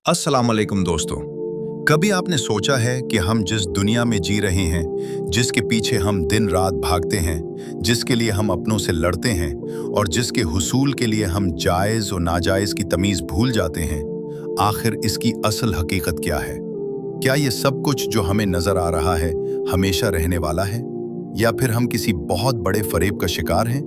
अस्सलाम वालेकुम दोस्तों। कभी आपने सोचा है कि हम जिस दुनिया में जी रहे हैं, जिसके पीछे हम दिन रात भागते हैं, जिसके लिए हम अपनों से लड़ते हैं और जिसके हुसूल के लिए हम जायज़ और नाजायज़ की तमीज़ भूल जाते हैं, आखिर इसकी असल हकीकत क्या है? क्या ये सब कुछ जो हमें नज़र आ रहा है हमेशा रहने वाला है, या फिर हम किसी बहुत बड़े फरेब का शिकार हैं?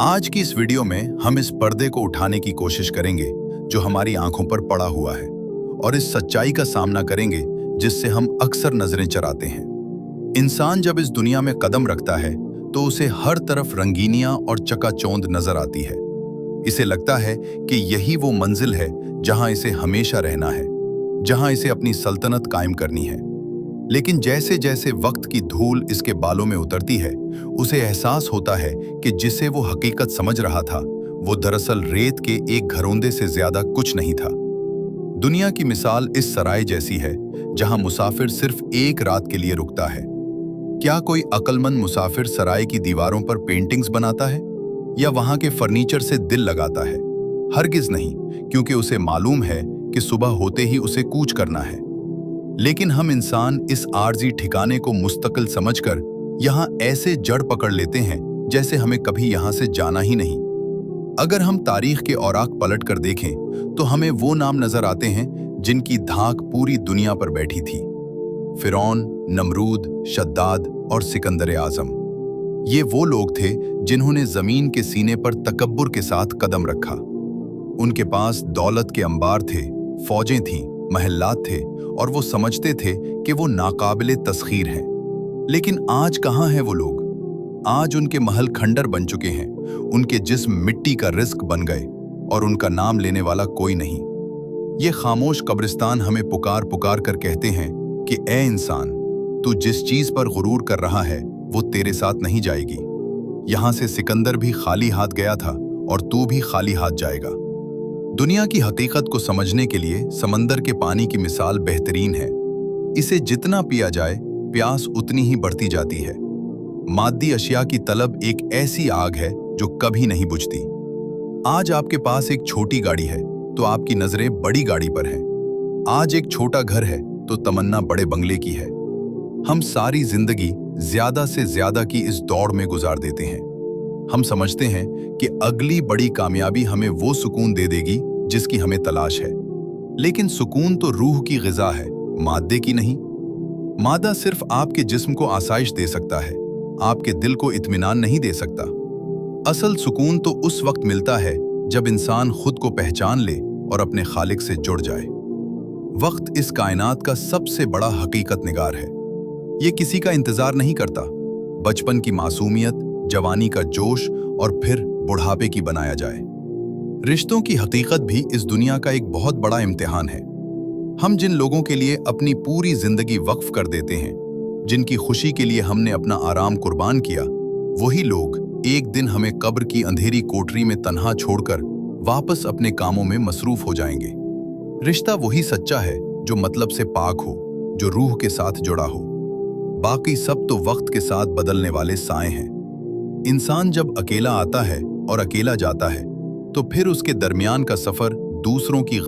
आज की इस वीडियो में हम इस पर्दे को उठाने की कोशिश करेंगे जो हमारी आंखों पर पड़ा हुआ है, और इस सच्चाई का सामना करेंगे जिससे हम अक्सर नजरें चराते हैं। इंसान जब इस दुनिया में कदम रखता है तो उसे हर तरफ रंगीनियां और चकाचौंध नजर आती है। इसे लगता है कि यही वो मंजिल है जहां इसे हमेशा रहना है, जहां इसे अपनी सल्तनत कायम करनी है। लेकिन जैसे जैसे वक्त की धूल इसके बालों में उतरती है, उसे एहसास होता है कि जिसे वो हकीकत समझ रहा था वो दरअसल रेत के एक घरोंदे से ज्यादा कुछ नहीं था। दुनिया की मिसाल इस सराय जैसी है जहां मुसाफिर सिर्फ एक रात के लिए रुकता है। क्या कोई अक्लमंद मुसाफिर सराय की दीवारों पर पेंटिंग्स बनाता है या वहां के फर्नीचर से दिल लगाता है? हरगिज नहीं, क्योंकि उसे मालूम है कि सुबह होते ही उसे कूच करना है। लेकिन हम इंसान इस आर्जी ठिकाने को मुस्तकिल समझकर यहां ऐसे जड़ पकड़ लेते हैं जैसे हमें कभी यहां से जाना ही नहीं। अगर हम तारीख के औराक पलट कर देखें तो हमें वो नाम नजर आते हैं जिनकी धाक पूरी दुनिया पर बैठी थी। फिरौन, नमरूद, शद्दाद और सिकंदर आजम। ये वो लोग थे जिन्होंने जमीन के सीने पर तकब्बुर के साथ कदम रखा। उनके पास दौलत के अंबार थे, फौजें थीं, महल्लात थे, और वो समझते थे कि वो नाकाबिले तस्खीर हैं। लेकिन आज कहाँ हैं वो लोग? आज उनके महल खंडर बन चुके हैं, उनके जिस्म मिट्टी का रिस्क बन गए, और उनका नाम लेने वाला कोई नहीं। ये खामोश कब्रिस्तान हमें पुकार पुकार कर कहते हैं कि ए इंसान, तू जिस चीज पर गुरूर कर रहा है वो तेरे साथ नहीं जाएगी। यहां से सिकंदर भी खाली हाथ गया था और तू भी खाली हाथ जाएगा। दुनिया की हकीकत को समझने के लिए समंदर के पानी की मिसाल बेहतरीन है। इसे जितना पिया जाए प्यास उतनी ही बढ़ती जाती है। मादी अशिया की तलब एक ऐसी आग है जो कभी नहीं बुझती। आज आपके पास एक छोटी गाड़ी है तो आपकी नजरें बड़ी गाड़ी पर हैं। आज एक छोटा घर है तो तमन्ना बड़े बंगले की है। हम सारी जिंदगी ज्यादा से ज्यादा की इस दौड़ में गुजार देते हैं। हम समझते हैं कि अगली बड़ी कामयाबी हमें वो सुकून दे देगी जिसकी हमें तलाश है। लेकिन सुकून तो रूह की ग़िज़ा है, मादे की नहीं। मादा सिर्फ आपके जिस्म को आसाइश दे सकता है, आपके दिल को इत्मीनान नहीं दे सकता। असल सुकून तो उस वक्त मिलता है जब इंसान खुद को पहचान ले और अपने खालिक से जुड़ जाए। वक्त इस कायनात का सबसे बड़ा हकीकत निगार है। ये किसी का इंतजार नहीं करता। बचपन की मासूमियत, जवानी का जोश और फिर बुढ़ापे की बनाया जाए। रिश्तों की हकीकत भी इस दुनिया का एक बहुत बड़ा इम्तिहान है। हम जिन लोगों के लिए अपनी पूरी जिंदगी वक्फ कर देते हैं, जिनकी खुशी के लिए हमने अपना आराम कुर्बान किया, वही लोग एक दिन हमें कब्र की अंधेरी कोठरी में तन्हा छोड़कर वापस अपने कामों में मसरूफ हो जाएंगे। रिश्ता वही सच्चा है जो मतलब से पाक हो, जो रूह के साथ जुड़ा हो। बाकी सब तो वक्त के साथ बदलने वाले साए हैं। इंसान जब अकेला आता है और अकेला जाता है तो फिर उसके दरमियान का सफर दूसरों की